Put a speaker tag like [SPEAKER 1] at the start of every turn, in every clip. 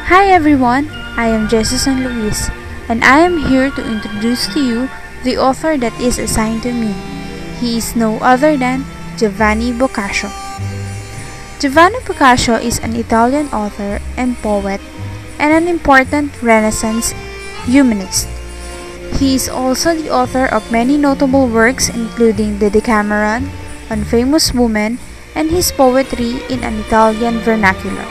[SPEAKER 1] Hi everyone, I am Jesusan Luis, and I am here to introduce to you the author that is assigned to me. He is no other than Giovanni Boccaccio. Giovanni Boccaccio is an Italian author and poet and an important Renaissance humanist. He is also the author of many notable works including the Decameron, On Famous Women, and his poetry in an Italian vernacular.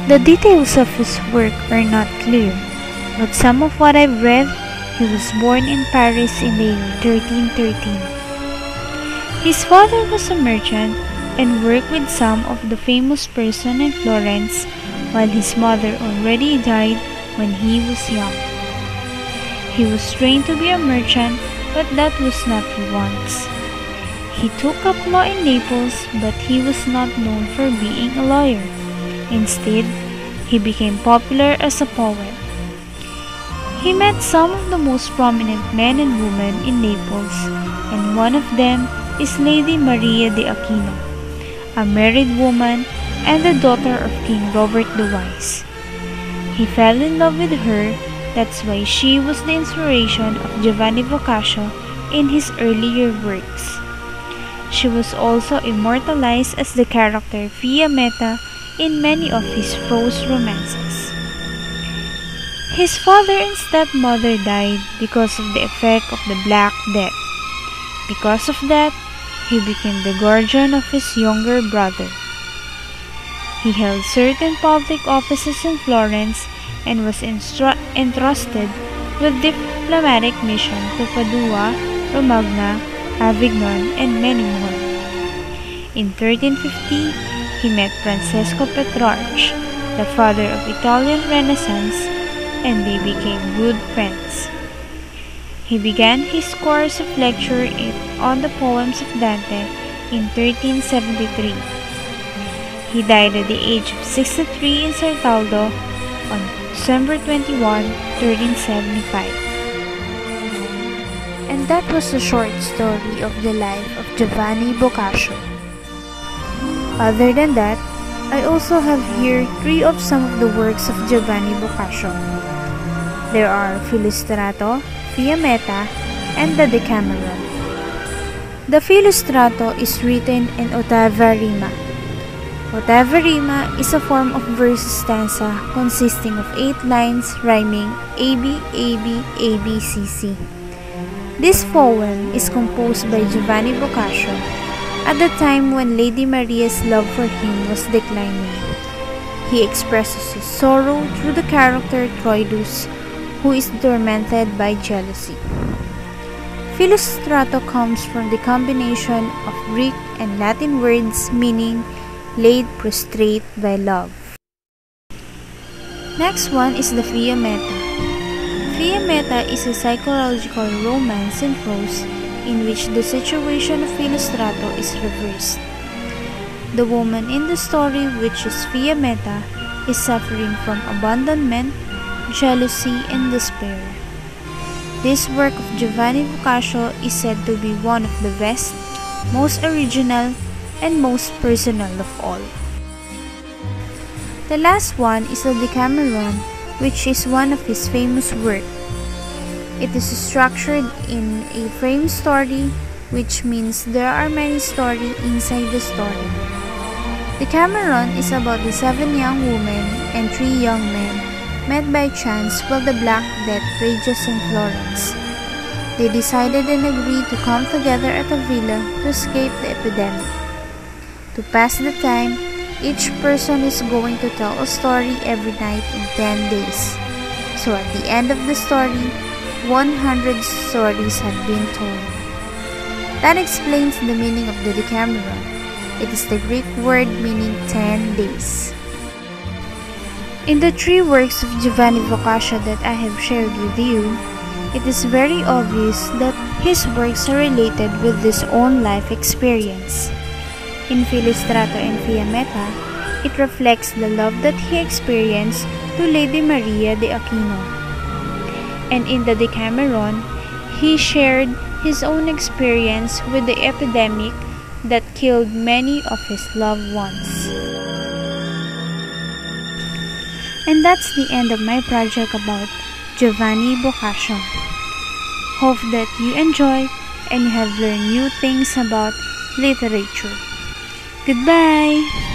[SPEAKER 1] The details of his work are not clear, but some of what I've read, he was born in Paris in the year 1313. His father was a merchant and worked with some of the famous persons in Florence, while his mother already died when he was young. He was trained to be a merchant, but that was not his wants. He took up law in Naples, but he was not known for being a lawyer. Instead, he became popular as a poet. He met some of the most prominent men and women in Naples, and one of them is Lady Maria de Aquino, a married woman and the daughter of King Robert the Wise. He fell in love with her, that's why she was the inspiration of Giovanni Boccaccio in his earlier works. She was also immortalized as the character Fiammetta in many of his prose romances. His father and stepmother died because of the effect of the Black Death. Because of that, he became the guardian of his younger brother. He held certain public offices in Florence and was entrusted with diplomatic mission to Padua, Romagna, Avignon, and many more. In 1350, he met Francesco Petrarch, the father of Italian Renaissance, and they became good friends. He began his course of lecture on the poems of Dante in 1373. He died at the age of 63 in Certaldo on December 21, 1375. And that was a short story of the life of Giovanni Boccaccio. Other than that, I also have here three of some of the works of Giovanni Boccaccio. There are Filostrato, Fiammetta, and the Decameron. The Filostrato is written in ottava rima. Ottava rima is a form of verse stanza consisting of 8 lines rhyming AB, AB, AB, CC. This poem is composed by Giovanni Boccaccio at the time when Lady Maria's love for him was declining. He expresses his sorrow through the character Troilus, who is tormented by jealousy. Filostrato comes from the combination of Greek and Latin words meaning laid prostrate by love. Next one is the Fiammetta. Fiammetta is a psychological romance in prose in which the situation of Filostrato is reversed. The woman in the story, which is Fiammetta, is suffering from abandonment, jealousy, and despair. This work of Giovanni Boccaccio is said to be one of the best, most original, and most personal of all. The last one is the Decameron, which is one of his famous works. It is structured in a frame story, which means there are many stories inside the story. Decameron is about the 7 young women and 3 young men met by chance while the Black Death rages in Florence. They decided and agreed to come together at a villa to escape the epidemic. To pass the time, each person is going to tell a story every night in 10 days. So at the end of the story, 100 stories have been told. That explains the meaning of the Decameron. It is the Greek word meaning 10 days. In the 3 works of Giovanni Boccaccio that I have shared with you, it is very obvious that his works are related with his own life experience. In Filostrato and Fiammetta, it reflects the love that he experienced to Lady Maria de Aquino. And in the Decameron, he shared his own experience with the epidemic that killed many of his loved ones. And that's the end of my project about Giovanni Boccaccio. Hope that you enjoy and you have learned new things about literature. Goodbye!